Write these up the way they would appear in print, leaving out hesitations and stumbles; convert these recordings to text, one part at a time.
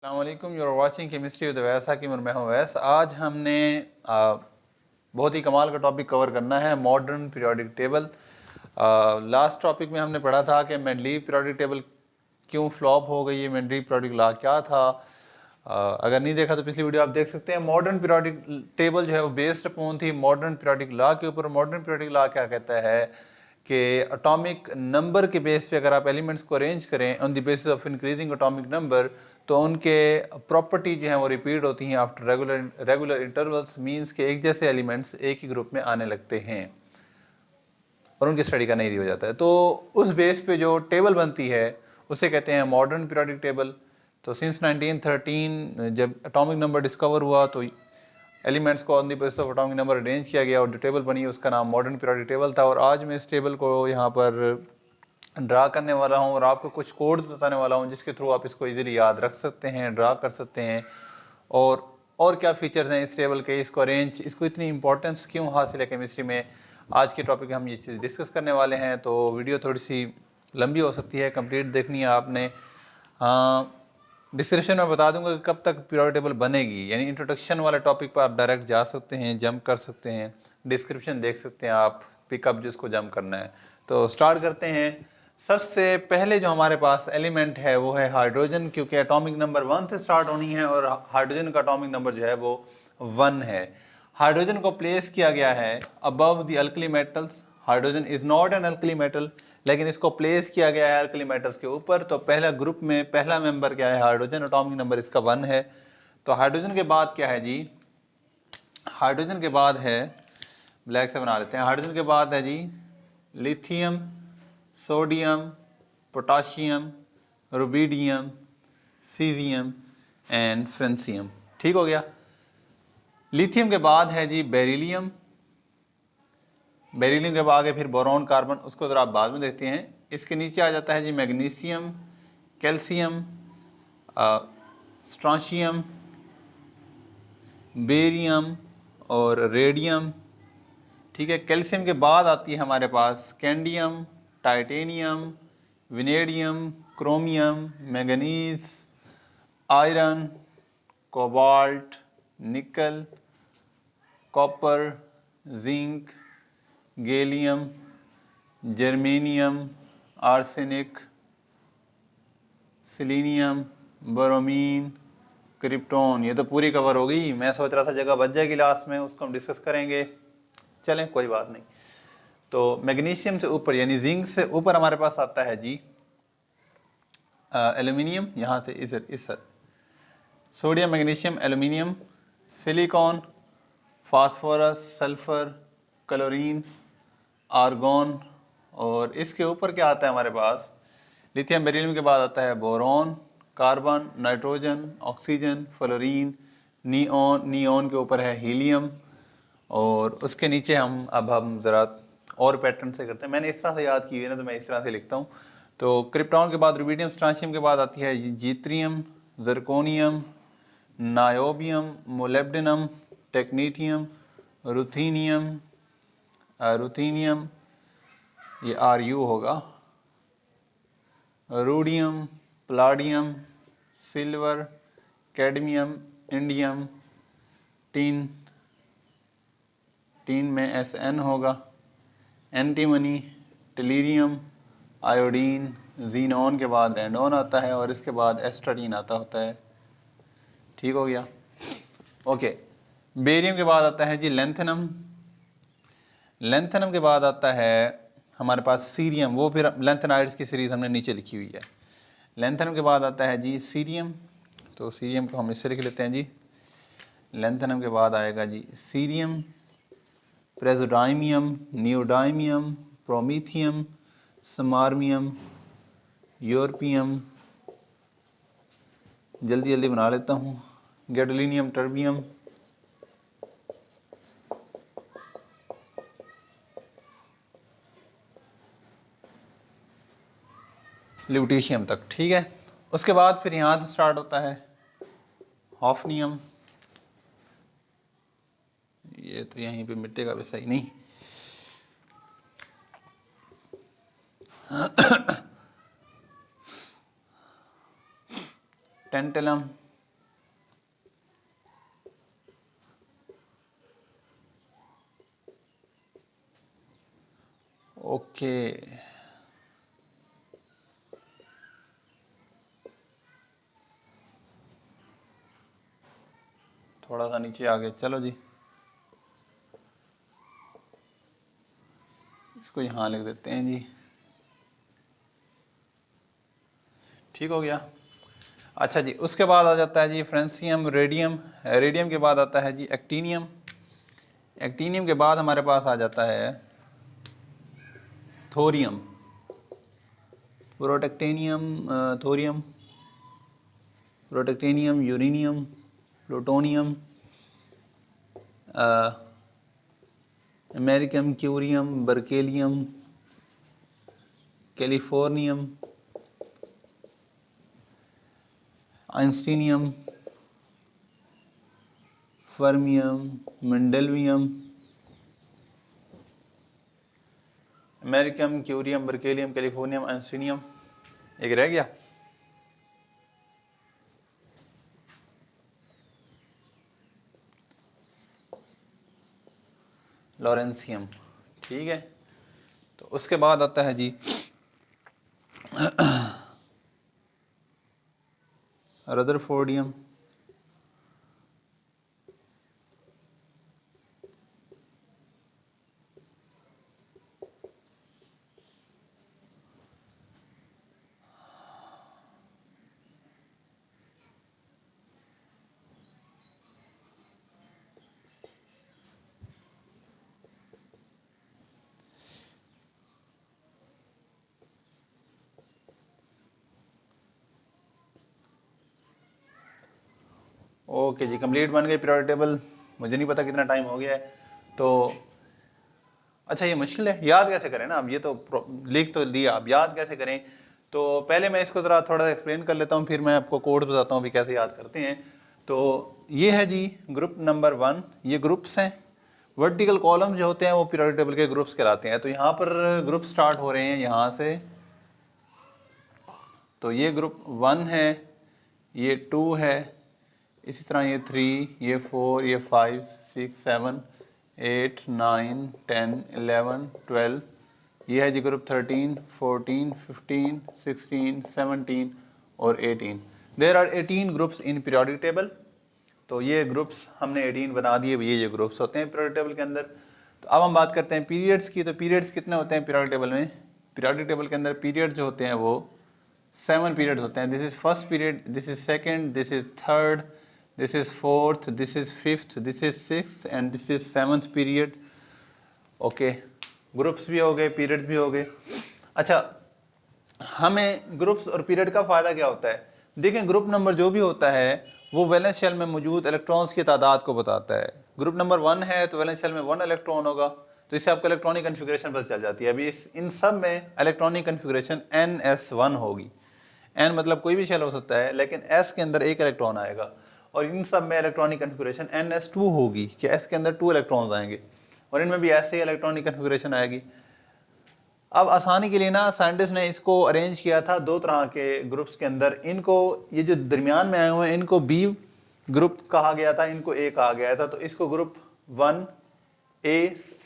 अस्सलामुअलैकुम, you are watching chemistry with Awais Hakim और मैं हूं अवैस। आज हमने बहुत ही कमाल का टॉपिक कवर करना है, modern periodic table. Last topic में हमने पढ़ा था कि मेंडलीव पीरियोडिक टेबल क्यों फ्लॉप हो गई है, मेंडलीव पीरियोडिक लॉ क्या था। अगर नहीं देखा तो पिछली वीडियो आप देख सकते हैं। मॉडर्न पीरियोडिक टेबल जो है वो बेस्ड अपॉन थी मॉडर्न पीरियोडिक लॉ के ऊपर। मॉडर्न पीरियोडिक लॉ क्या कहता है कि एटॉमिक नंबर के बेस पे अगर आप एलिमेंट्स को अरेंज करें on the basis of increasing atomic number, तो उनके प्रॉपर्टी जो है वो रिपीट होती हैं आफ्टर रेगुलर इंटरवल्स। मींस के एक जैसे एलिमेंट्स एक ही ग्रुप में आने लगते हैं और उनकी स्टडी का नहीं हो जाता है। तो उस बेस पे जो टेबल बनती है उसे कहते हैं मॉडर्न पीरियोडिक टेबल। तो सिंस 1913 जब एटॉमिक नंबर डिस्कवर हुआ तो एलिमेंट्स को on the basis of atomic number arrange किया गया और जो टेबल बनी उसका नाम मॉडर्न पीरियोडिक टेबल था। और आज मैं इस टेबल को यहाँ पर ड्रा करने वाला हूँ और आपको कुछ कोड्स बताने वाला हूँ जिसके थ्रू आप इसको इजीली याद रख सकते हैं, ड्रा कर सकते हैं। और क्या फीचर्स हैं इस टेबल के, इसको अरेंज, इसको इतनी इंपॉर्टेंस क्यों हासिल है केमिस्ट्री में, आज के टॉपिक में हम ये चीज़ डिस्कस करने वाले हैं। तो वीडियो थोड़ी सी लंबी हो सकती है, कंप्लीट देखनी है आपने। हाँ, डिस्क्रिप्शन में बता दूंगा कि कब तक पीरियोडिक टेबल बनेगी, यानी इंट्रोडक्शन वाले टॉपिक पर आप डायरेक्ट जा सकते हैं, जंप कर सकते हैं, डिस्क्रिप्शन देख सकते हैं आप, पिकअप जिसको जंप करना है। तो स्टार्ट करते हैं। सबसे पहले जो हमारे पास एलिमेंट है वो है हाइड्रोजन, क्योंकि एटॉमिक नंबर 1 से स्टार्ट होनी है और हाइड्रोजन का एटॉमिक नंबर जो है वो 1 है। हाइड्रोजन को प्लेस किया गया है above the alkali metals. Hydrogen is not an alkali metal, लेकिन इसको प्लेस किया गया है अल्कली मेटल्स के ऊपर। तो पहला ग्रुप में पहला मेंबर क्या है, हाइड्रोजन, एटॉमिक नंबर इसका 1 है। तो हाइड्रोजन के बाद क्या है जी, हाइड्रोजन के बाद है, ब्लैक से बना लेते हैं, हाइड्रोजन के बाद है जी lithium, sodium, potassium, rubidium, caesium and francium. ठीक हो गया। लिथियम के बाद है जी बेरिलियम, बेरिलियम के आगे फिर बोरॉन, कार्बन, उसको ज़रा आप बाद में देखते हैं। इसके नीचे आ जाता है जी मैग्नीशियम, कैल्शियम, स्ट्रॉन्शियम, बेरियम और रेडियम। ठीक है। कैल्शियम के बाद आती है हमारे पास scandium, titanium, vanadium, chromium, manganese, iron, cobalt, nickel, copper, zinc, gallium, germanium, arsenic, selenium, bromine, krypton. ये तो पूरी कवर हो गई। मैं सोच रहा था जगह बच जाएगी लास्ट में, उसको हम डिस्कस करेंगे। चलें, कोई बात नहीं। तो मैग्नीशियम से ऊपर यानी जिंक से ऊपर हमारे पास आता है जी एल्यूमिनियम, यहाँ से इस sodium, magnesium, aluminium, silicon, phosphorus, sulphur, chlorine, argon. और इसके ऊपर क्या आता है हमारे पास, लिथियम बेरिलियम के बाद आता है boron, carbon, nitrogen, oxygen, fluorine, neon, neon के ऊपर है हीलियम। और उसके नीचे हम ज़रा और पैटर्न से करते हैं। मैंने इस तरह से याद की हुई है ना, तो मैं इस तरह से लिखता हूँ। तो क्रिप्टॉन के बाद रुबिडियम, स्ट्रांशियम के बाद आती है yttrium, zirconium, niobium, molybdenum, technetium, ruthenium, ruthenium, ये RU होगा, rhodium, palladium, silver, cadmium, indium, tin, tin में SN होगा, एंटीमनी, टेलीरियम, आयोडीन, जीनॉन के बाद रेंडोन आता है और इसके बाद एस्ट्राडीन आता होता है। ठीक हो गया। ओके। बेरियम के बाद आता है जी लेंथेनम, लेंथेनम के बाद आता है हमारे पास सीरियम, वो फिर लेंथेनाइड्स की सीरीज हमने नीचे लिखी हुई है। लेंथेनम के बाद आता है जी सीरियम, तो सीरियम को हम इससे लिख लेते हैं जी। लेंथेनम के बाद आएगा जी सीरियम, प्रेजोडाइमियम, नियोडाइमियम, प्रोमीथियम, समार्मियम, यूरोपियम, जल्दी जल्दी बना लेता हूँ, गैडोलिनियम, टर्बियम, ल्यूटीशियम तक। ठीक है। उसके बाद फिर यहाँ से स्टार्ट होता है हॉफनियम, ये तो यहीं पे मिटेगा भी सही नहीं। टेंटलम, ओके, थोड़ा सा नीचे आ गए, चलो जी इसको यहाँ लिख देते हैं जी, ठीक हो गया। अच्छा जी, उसके बाद आ जाता है जी फ्रेंसियम, रेडियम, रेडियम के बाद आता है जी एक्टीनियम, एक्टीनियम के बाद हमारे पास आ जाता है thorium, protactinium, thorium, protactinium, uranium, plutonium, americium, curium, berkelium, californium, einsteinium, fermium, mendelevium, americium, curium, berkelium, californium, einsteinium, एक रह गया लॉरेंसियम, ठीक है। तो उसके बाद आता है जी रदरफोर्डियम, ओके जी, कंप्लीट बन गई पीरियोडिक टेबल। मुझे नहीं पता कितना टाइम हो गया है, तो अच्छा ये मुश्किल है, याद कैसे करें ना, अब ये तो लिख तो दिया, अब याद कैसे करें। तो पहले मैं इसको ज़रा थोड़ा सा एक्सप्लेन कर लेता हूँ, फिर मैं आपको कोड बताता हूँ भी कैसे याद करते हैं। तो ये है जी ग्रुप नंबर 1, ये ग्रुप्स हैं, वर्टिकल कॉलम जो होते हैं वो पीरियोडिक टेबल के ग्रुप्स कहलाते हैं। तो यहाँ पर ग्रुप स्टार्ट हो रहे हैं यहाँ से, तो ये ग्रुप 1 है, ये 2 है, इसी तरह ये 3, ये 4, ये 5, 6, 7, 8, 9, 10, 11, 12, ये है जी ग्रुप 13, 14, 15, 16, 17 और 18। There are 18 groups in periodic table. तो ये ग्रुप्स हमने 18 बना दिए, ये ग्रुप्स होते हैं पीरियोडिक टेबल के अंदर। तो अब हम बात करते हैं पीरियड्स की। तो पीरियड्स कितने होते हैं पीरियोडिक टेबल में? पीरियोडिक टेबल के अंदर पीरियड जो होते हैं वो 7 पीरियड्स होते हैं। This is first period, this is second, this is third, this is fourth, this is fifth, this is sixth and this is 7th period. Okay, groups भी हो गए, पीरियड भी हो गए। अच्छा, हमें ग्रुप्स और पीरियड का फायदा क्या होता है? देखें, ग्रुप नंबर जो भी होता है वो वैलेंस शेल में मौजूद इलेक्ट्रॉन्स की तादाद को बताता है। ग्रुप नंबर 1 है तो वैलेंस शेल में 1 इलेक्ट्रॉन होगा, तो इससे आपको इलेक्ट्रॉनिक कन्फिग्रेशन पता चल जाती है। अभी इन सब में इलेक्ट्रॉनिक कन्फिग्रेशन NS1 होगी। N मतलब कोई भी शेल हो सकता है, लेकिन S के अंदर एक इलेक्ट्रॉन आएगा। और इन सब में इलेक्ट्रॉनिक कन्फिग्रेशन NS2 होगी कि S के अंदर 2 इलेक्ट्रॉन्स आएंगे, और इनमें भी ऐसे ही इलेक्ट्रॉनिक कन्फिग्रेशन आएगी। अब आसानी के लिए ना साइंटिस्ट ने इसको अरेंज किया था 2 तरह के ग्रुप्स के अंदर। इनको, ये जो दरमियान में आए हुए हैं, इनको B ग्रुप कहा गया था, इनको A कहा गया था। तो इसको group 1A,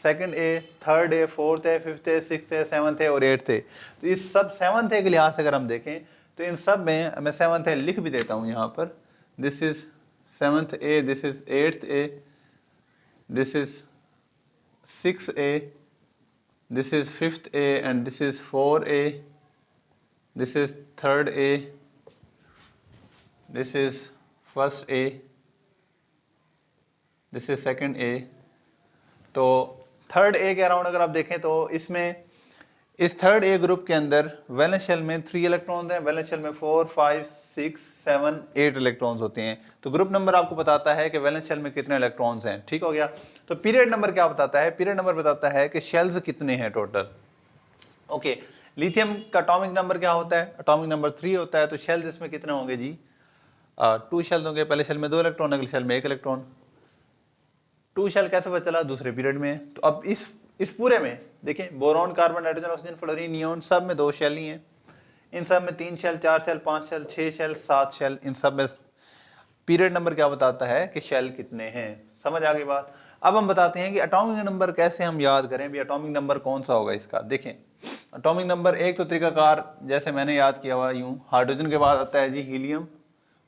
second A, third A, fourth A, fifth A, sixth A, 7th A और 8th A। तो इस सब 7th A के लिहाज से अगर हम देखें तो इन सब में मैं 7th A लिख भी देता हूँ यहाँ पर। This is 7th A, this is 8th A, this is 6th A, this is 5th A and this is 4A, this is 3rd A, this is 1st A, this is 2nd A। तो 3rd A के around अगर आप देखें तो इसमें इस 3rd A group के अंदर वैलेंस शेल में 3 इलेक्ट्रॉन्स हैं, वैलेंस शेल में 4, 5, 6, 7, 8 इलेक्ट्रॉन्स होते हैं। तो ग्रुप नंबर आपको बताता है कि वैलेंस शेल में कितने इलेक्ट्रॉन्स हैं, ठीक हो गया। तो पीरियड नंबर क्या बताता है? पीरियड नंबर बताता है कि शेल्स कितने हैं टोटल। ओके, लिथियम का एटॉमिक नंबर क्या होता है? एटॉमिक नंबर 3 होता है। तो शेल्स इसमें कितने होंगे जी? 2 शेल्स होंगे। पहले शेल में 2 इलेक्ट्रॉन, अगले शेल में 1 इलेक्ट्रॉन। 2 शेल कैसे पता चला? दूसरे पीरियड में। तो अब इस पूरे में देखें, boron, carbon, nitrogen, oxygen, fluorine, neon, सब में 2 शेल ही हैं। इन सब में 3 shell, 4 shell, 5 shell, 6 shell, 7 shell, इन सब में पीरियड नंबर क्या बताता है कि शेल कितने हैं। समझ आ गई बात? अब हम बताते हैं कि एटॉमिक नंबर कैसे हम याद करें भी, एटॉमिक नंबर कौन सा होगा इसका। देखें एटॉमिक नंबर एक तो तरीकाकार जैसे मैंने याद किया हुआ यूँ, हाइड्रोजन के बाद आता है जी हीलियम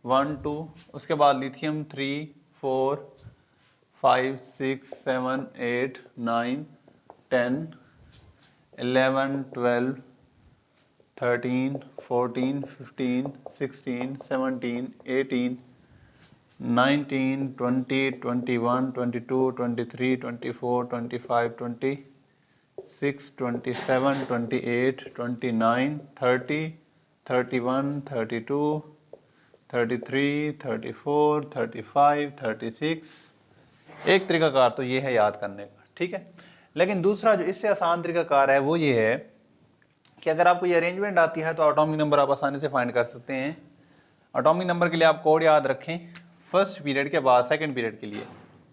1 2, उसके बाद लिथियम 3 4 5 6 7 8 9 10 11 12 13 14 15 16 17 18 19 20 21 22 23 24 25 26 27 28 29 30 31 32 33 34 35 36। एक तरीकाकार तो ये है याद करने का, ठीक है। लेकिन दूसरा जो इससे आसान तरीकाकार है वो ये है कि अगर आपको ये अरेंजमेंट आती है तो एटॉमिक नंबर आप आसानी से फाइंड कर सकते हैं। एटॉमिक नंबर के लिए आप कोड याद रखें, फर्स्ट पीरियड के बाद सेकंड पीरियड के लिए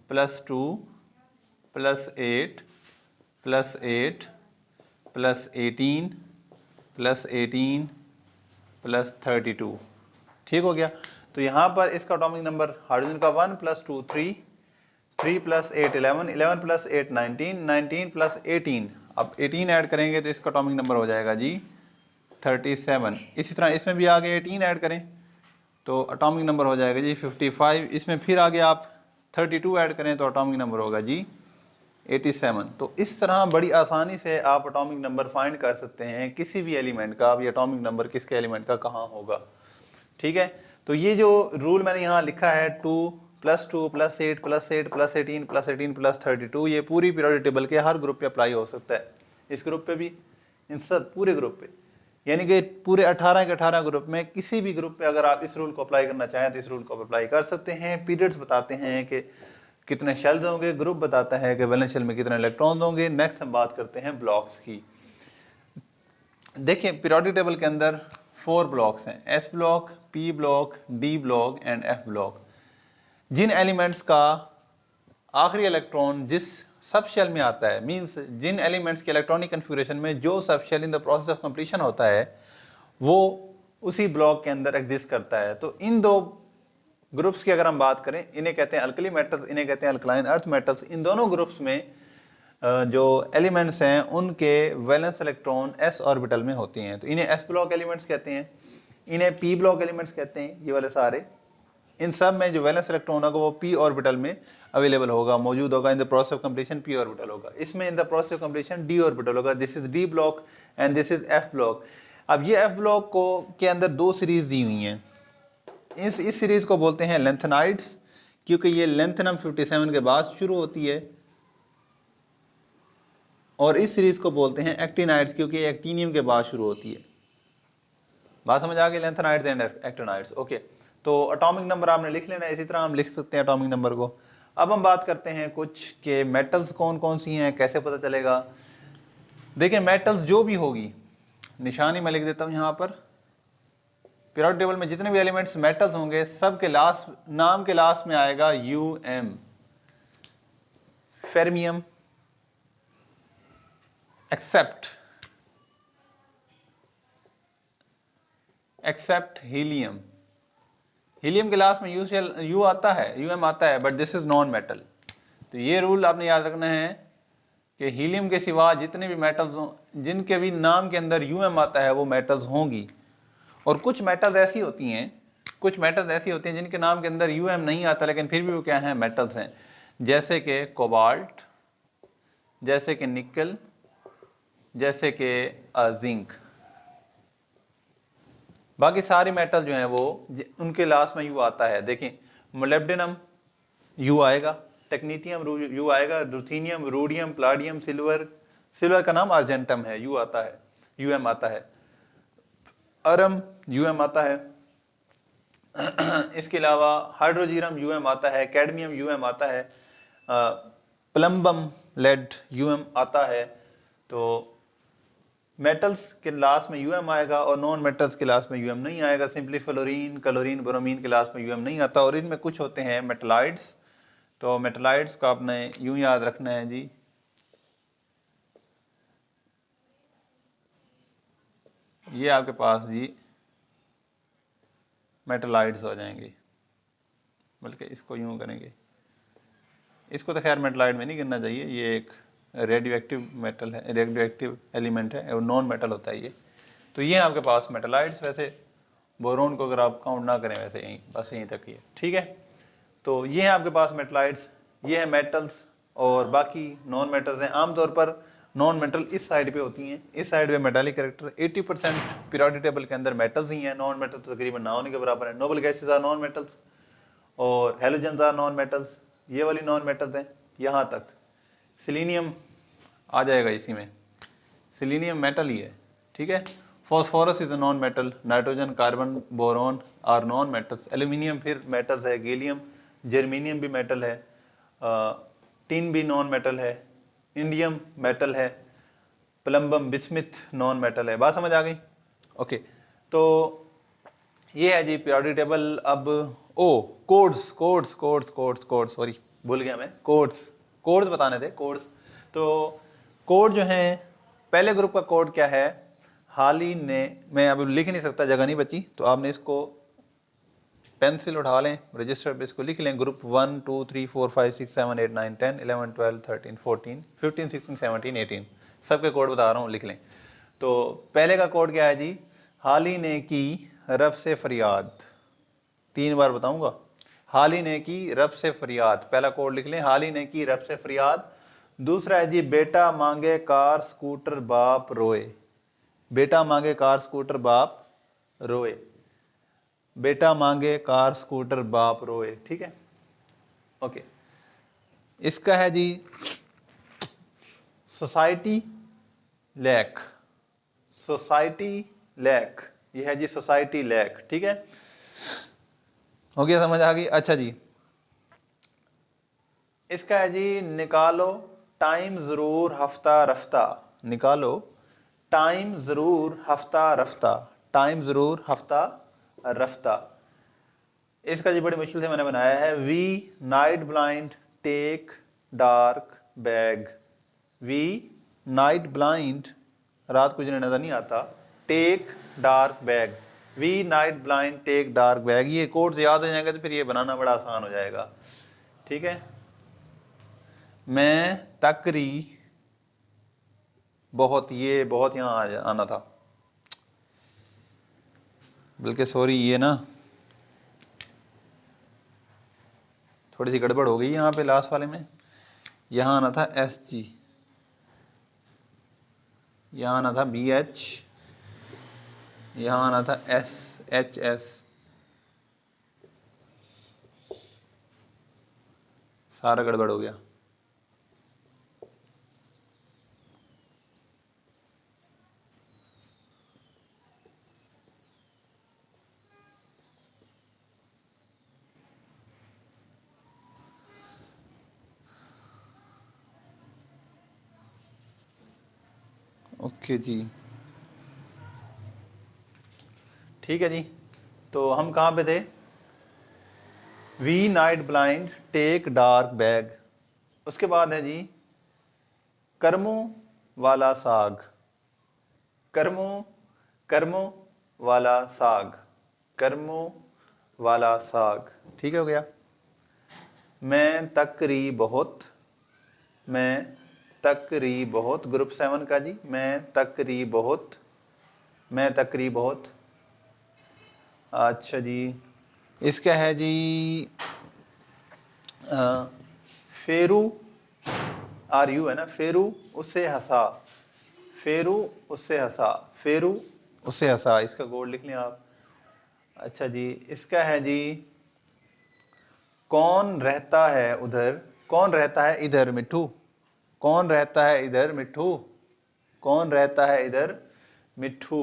+2 +8 +8 +18 +18 +32, ठीक हो गया। तो यहाँ पर इसका एटॉमिक नंबर हाइड्रोजन का 1 + 2 3 3 + 8 11 11 + 8 19 19 + 18, अब 18 ऐड करेंगे तो इसका एटॉमिक नंबर हो जाएगा जी 37। इसी तरह इसमें भी आगे 18 ऐड करें तो एटॉमिक नंबर हो जाएगा जी 55। इसमें फिर आगे आप 32 ऐड करें तो एटॉमिक नंबर होगा जी 87। तो इस तरह बड़ी आसानी से आप एटॉमिक नंबर फाइंड कर सकते हैं किसी भी एलिमेंट का, अब ये एटॉमिक नंबर किसके एलिमेंट का कहाँ होगा, ठीक है। तो ये जो रूल मैंने यहाँ लिखा है 2 + 2 + 8 + 8 + 18 + 18 + 32, ये पूरी पीरियोडिक टेबल के हर ग्रुप पे अप्लाई हो सकता है, इस ग्रुप पे भी, इन सब पूरे ग्रुप पे, यानी कि पूरे 18 के 18 ग्रुप में किसी भी ग्रुप पे अगर आप इस रूल को अप्लाई करना चाहें तो इस रूल को अप्लाई कर सकते हैं। पीरियड्स बताते हैं कि कितने शेल्स होंगे, ग्रुप बताता है कि वैलेंस शेल में कितने इलेक्ट्रॉन होंगे। नेक्स्ट हम बात करते हैं ब्लॉक्स की। देखिए पीरियोडिक टेबल के अंदर 4 ब्लॉक्स हैं, S block, P block, D block and F block. जिन एलिमेंट्स का आखिरी इलेक्ट्रॉन जिस सब शेल में आता है, मींस जिन एलिमेंट्स के इलेक्ट्रॉनिक कन्फिगरेशन में जो subshell in the process of completion होता है वो उसी ब्लॉक के अंदर एग्जिस्ट करता है। तो इन दो ग्रुप्स की अगर हम बात करें, इन्हें कहते हैं अल्कली मेटल्स, इन्हें कहते हैं अल्कलाइन अर्थ मेटल्स। इन दोनों ग्रुप्स में जो एलिमेंट्स हैं उनके वैलेंस इलेक्ट्रॉन s ऑर्बिटल में होते हैं, तो इन्हें s ब्लॉक एलिमेंट्स कहते हैं। इन्हें p ब्लॉक एलिमेंट्स कहते हैं, ये वाले सारे। इन सब में जो वैलेंस इलेक्ट्रॉन होगा वो p ऑर्बिटल में अवेलेबल होगा, मौजूद होगा, in the process of completion p orbital होगा। इसमें in the process of completion d orbital होगा, this is d block and this is f block. अब ये f ब्लॉक को के अंदर 2 सीरीज दी हुई हैं। इस सीरीज को बोलते हैं लेंथेनाइड्स, क्योंकि ये लेंथेनम 57 के बाद शुरू होती है, और इस सीरीज को बोलते हैं एक्टिनाइड्स, क्योंकि एक्टिनियम के बाद शुरू होती है। बात समझ आ गई, लेंथेनाइड्स एंड एक्टिनाइड्स, ओके। तो एटॉमिक नंबर आपने लिख लेना, इसी तरह हम लिख सकते हैं एटॉमिक नंबर को। अब हम बात करते हैं कुछ के मेटल्स कौन कौन सी हैं, कैसे पता चलेगा। देखिए मेटल्स जो भी होगी, निशानी मैं लिख देता हूँ यहाँ पर, पीरियोडिक टेबल में जितने भी एलिमेंट्स मेटल्स होंगे सब के लास्ट नाम के लास्ट में आएगा UM। फेर्मियम एक्सेप्ट हीलियम, हीलियम के लास्ट में यू आता है, UM आता है, but this is non metal. तो ये रूल आपने याद रखना है कि हीलियम के सिवा जितने भी मेटल्स हों जिनके भी नाम के अंदर UM आता है वो मेटल्स होंगी। और कुछ मेटल्स ऐसी होती हैं, कुछ मेटल्स ऐसी होती हैं जिनके नाम के अंदर UM नहीं आता लेकिन फिर भी वो क्या हैं, मेटल्स हैं, जैसे कि कोबाल्ट, जैसे कि निकल, जैसे कि जिंक। बाकी सारे मेटल जो हैं वो उनके लास्ट में यू आता है। देखें मोलिब्डेनम यू आएगा, टेक्नीटियम यू आएगा, ruthenium, rhodium, palladium, silver, silver का नाम अर्जेंटम है, यू आता है, UM आता है। अरम UM आता है। इसके अलावा हाइड्रोजीरम UM आता है, कैडमियम UM आता है, प्लम्बम लेड UM आता है। तो मेटल्स के लास्ट में UM आएगा और नॉन मेटल्स के लास्ट में UM नहीं आएगा। सिंपली फ्लोरीन, क्लोरीन, ब्रोमीन के लास्ट में UM नहीं आता। और इनमें कुछ होते हैं मेटलाइड्स, तो मेटलाइड्स को आपने यूं याद रखना है जी, ये आपके पास जी मेटलाइड्स हो जाएंगे, बल्कि इसको यूं करेंगे, इसको तो खैर मेटलाइड में नहीं गिनना चाहिए, ये एक रेडियो एक्टिव मेटल है, रेडियो एक्टिव एलिमेंट है और नॉन मेटल होता है ये। तो ये आपके पास मेटलाइड्स, वैसे बोरोन को अगर आप काउंट ना करें वैसे यहीं बस यहीं तक ही है, ठीक है। तो ये है आपके पास मेटलाइड्स, ये है मेटल्स और बाकी नॉन मेटल्स हैं। आमतौर पर नॉन मेटल इस साइड पे होती हैं, इस साइड पे मेटालिक कैरेक्टर। 80% पीरियोडिक टेबल के अंदर मेटल्स ही हैं, नॉन मेटल तो तकरीबन ना होने के बराबर है। Noble gases are non metals और हेलोजेंस आर नॉन मेटल्स, ये वाली नॉन मेटल्स हैं यहाँ तक। सिलीनियम आ जाएगा इसी में, सिलीनियम मेटल ही है, ठीक है। Phosphorus is a non metal, nitrogen, carbon, boron are non metals. Aluminium फिर मेटल्स है, गैलियम, जर्मीनियम भी मेटल है, टिन भी नॉन मेटल है, इंडियम मेटल है, प्लम्बम, बिस्मिथ नॉन मेटल है। बात समझ आ गई? ओके, तो ये है जी पीरियोडिक टेबल। अब codes codes codes codes codes sorry भूल गया मैं, कोड्स बताने थे, कोड्स। तो कोड जो है, पहले ग्रुप का कोड क्या है? हाल ही ने, मैं अब लिख नहीं सकता, जगह नहीं बची, तो आपने इसको पेंसिल उठा लें, रजिस्टर पे इसको लिख लें। ग्रुप 1 2 3 4 5 6 7 8 9 10 11 12 13 14 15 16 17 18 सबके कोड बता रहा हूँ, लिख लें। तो पहले का कोड क्या है जी? हाल ही ने की रब से फरियाद। 3 बार बताऊंगा, हाल ही ने की रब से फरियाद। पहला कोड लिख लें, हाल ही ने की रब से फरियाद। दूसरा है जी बेटा मांगे कार स्कूटर बाप रोए। बेटा मांगे कार स्कूटर बाप रोए, बेटा मांगे कार स्कूटर बाप रोए, ठीक है। ओके, इसका है जी सोसाइटी लैक, सोसाइटी लैक, ये है जी सोसाइटी लैक, ठीक है। हो गया, समझ आ गई? अच्छा जी, इसका है जी निकालो टाइम जरूर हफ्ता रफ्ता। निकालो टाइम जरूर हफ्ता रफ्ता, टाइम जरूर हफ्ता रफ्ता। इसका जी बड़ी मुश्किल से मैंने बनाया है। We night blind take dark bag. We night blind, रात को जिन्हें नजर नहीं आता, take dark bag. We night blind take dark bag. ये कोड याद हो जाएगा तो फिर ये बनाना बड़ा आसान हो जाएगा, ठीक है। मैं तकरी बहुत, ये बहुत यहाँ आना था, बल्कि सॉरी ये ना थोड़ी सी गड़बड़ हो गई यहाँ पे लास्ट वाले में। यहाँ आना था SG, यहाँ आना था BH, यहाँ आना था SHS, सारा गड़बड़ हो गया। ओके जी, ठीक है जी। तो हम कहाँ पे थे? We night blind take dark bag. उसके बाद है जी कर्मों वाला साग। कर्मों, कर्मों वाला साग, कर्मों वाला साग, ठीक हो गया। मैं तकरी बहुत, मैं तकरी बहुत, ग्रुप 7 का जी। मैं तकरी बहुत, मैं तकरी बहुत। अच्छा जी, इसका है जी फेरू, RU है ना, फेरू उससे हंसा, फेरू उससे हंसा, फेरू उससे हंसा। इसका कोड लिख लें आप। अच्छा जी, इसका है जी कौन रहता है उधर, कौन रहता है इधर मिट्ठू, कौन रहता है इधर मिट्ठू, कौन रहता है इधर मिट्ठू।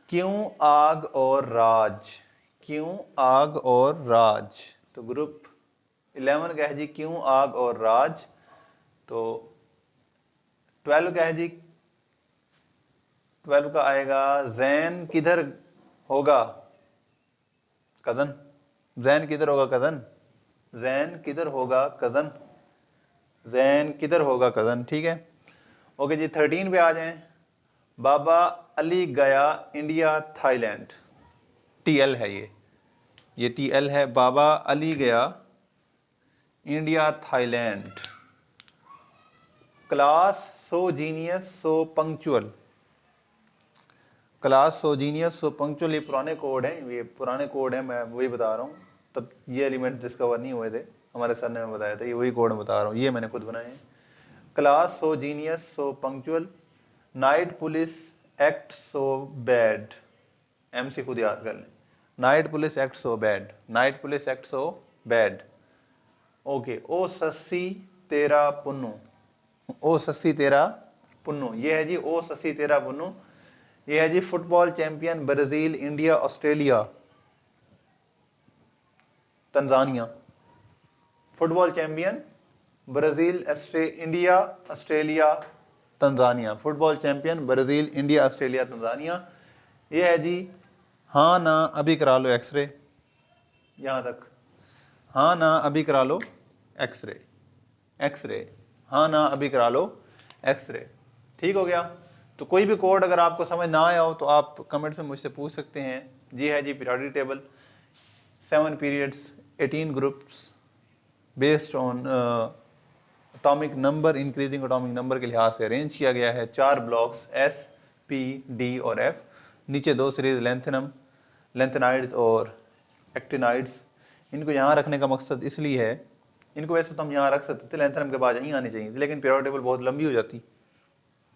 क्यों आग और राज, क्यों आग और राज। तो ग्रुप 11 का है जी क्यों आग और राज। तो 12 का है जी, 12 का आएगा जैन किधर होगा कजन, जैन किधर होगा कजन, जैन किधर होगा कजन, जैन किधर होगा कजन, ठीक है। ओके जी, 13 पे आ जाएं। बाबा अली गया इंडिया थाईलैंड। TL है ये TL है। बाबा अली गया India Thailand. Class so genius so punctual. Class so genius so punctual, ये पुराने कोड हैं, ये पुराने कोड हैं, मैं वही बता रहा हूँ। तब ये एलिमेंट डिस्कवर नहीं हुए थे, हमारे सर ने बताया था, ये वही कोड मैं बता रहा हूँ, ये मैंने खुद बनाए हैं। Class so genius so punctual, night police act so bad. MC खुद याद कर लें, night police act so bad, night police act so bad. Okay, ओ सस्सी तेरा पुन्नू, ओ सस्सी तेरा पुन्नू, ये है जी ओ सस्सी तेरा पुन्नू। ये है जी football champion Brazil, India, Australia, Tanzania. Football champion Brazil, India, Australia, Tanzania. Football champion Brazil, India, Australia, Tanzania. ये है जी हाँ ना अभी करा लो एक्सरे, यहाँ तक हाँ ना अभी करा लो एक्सरे, एक्सरे हाँ ना अभी करा लो एक्सरे। ठीक हो गया। तो कोई भी कोड अगर आपको समझ ना आया हो तो आप कमेंट्स में मुझसे पूछ सकते हैं। ये है जी periodic table, 7 periods, 18 groups, based on atomic number, increasing atomic number के लिहाज से अरेंज किया गया है। 4 ब्लॉक्स S, P, D और F। नीचे 2 सीरीज लेंथेनम, लेंथेनाइड्स और एक्टिनाइड्स। इनको यहाँ रखने का मकसद इसलिए है, इनको वैसे तो हम यहाँ रख सकते थे, लेंथेनम के बाद यहीं आनी चाहिए थी, लेकिन पीरियोडिक टेबल बहुत लंबी हो जाती,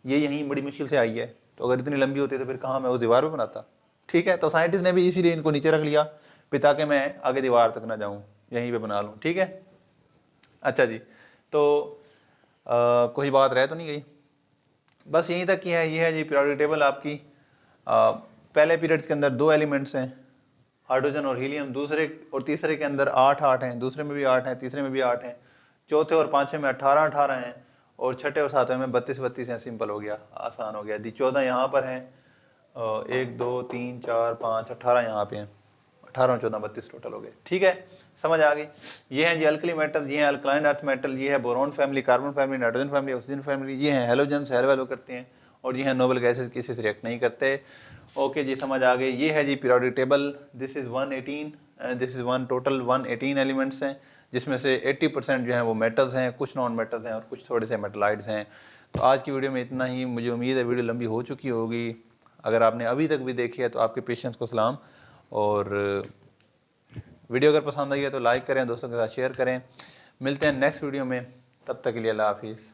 ये यहीं बड़ी मुश्किल से आई है, तो अगर इतनी लंबी होती तो फिर कहाँ मैं उस दीवार पे बनाता। ठीक है, तो साइंटिस्ट ने भी इसीलिए इनको नीचे रख लिया, ताकि मैं आगे दीवार तक ना जाऊँ, यहीं पे बना लूँ। ठीक है, अच्छा जी, तो कोई बात रह तो नहीं गई, बस यहीं तक की है। ये है जी पीरियोडिक टेबल आपकी। पहले पीरियड्स के अंदर 2 एलिमेंट्स हैं, हाइड्रोजन और हीलियम। दूसरे और तीसरे के अंदर 8 हैं, दूसरे में भी 8 हैं, तीसरे में भी 8 हैं, चौथे और पाँचवें में 18 हैं, और छठे और सातवें में 32 हैं। सिंपल हो गया, आसान हो गया जी। 14 यहाँ पर हैं, 1 2 3 4 5 18 यहाँ पे हैं, 18 14 32 टोटल हो गए। ठीक है, समझ आ गई। ये हैं जी अल्कली मेटल, ये हैं अल्कलाइन अर्थ मेटल, ये है boron family, carbon family, nitrogen family, oxygen family. ये हैं हेलोजन, हेलो हेलो करते हैं, और ये हैं नोबल गैसेस, किसी से रिएक्ट नहीं करते। ओके जी, समझ आ गई। ये है जी periodic table, this is 118 and this is total 118 elements हैं, जिसमें से 80% जो हैं वो मेटल्स हैं, कुछ नॉन मेटल्स हैं और कुछ थोड़े से मेटलाइड्स हैं। तो आज की वीडियो में इतना ही। मुझे उम्मीद है वीडियो लंबी हो चुकी होगी। अगर आपने अभी तक भी देखी है तो आपके पेशेंस को सलाम, और वीडियो अगर पसंद आई है तो लाइक करें, दोस्तों के साथ शेयर करें। मिलते हैं नेक्स्ट वीडियो में, तब तक के लिए अल्लाह हाफिज़।